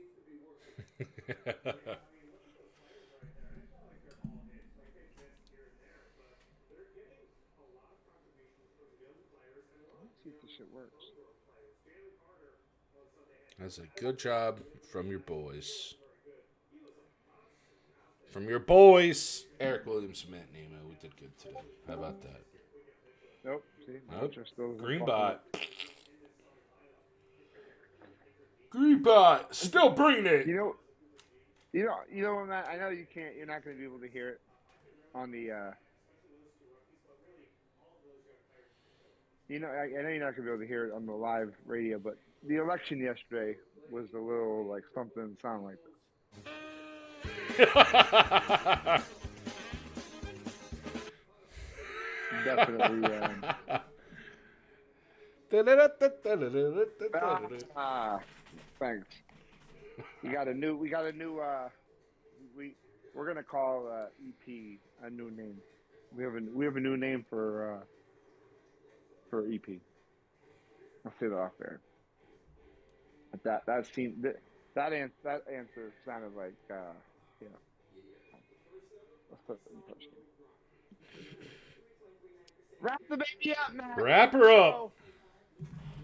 S1: Let's see if this shit works.
S2: That's a good job from your boys. From your boys. Eric Williams, Matt Nemo. We did good today. How about that?
S1: Nope. See, my
S2: Nope.
S1: outro still doesn't fucking
S2: Greenbot.
S1: work.
S2: Greenbot. Still bringing it.
S1: Matt, I know you can't. You're not going to be able to hear it on the. I know you're not going to be able to hear it on the live radio, but the election yesterday was a little like something sound like that. Definitely. Thanks. We got a new. We're gonna call EP a new name. We have a new name for EP. I'll say that off there. But that answer sounded like yeah. Let's put it in person. Wrap the baby up, man.
S2: Wrap her up.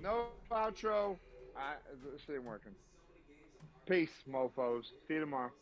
S1: No outro. This ain't working. Peace, mofos. See you tomorrow.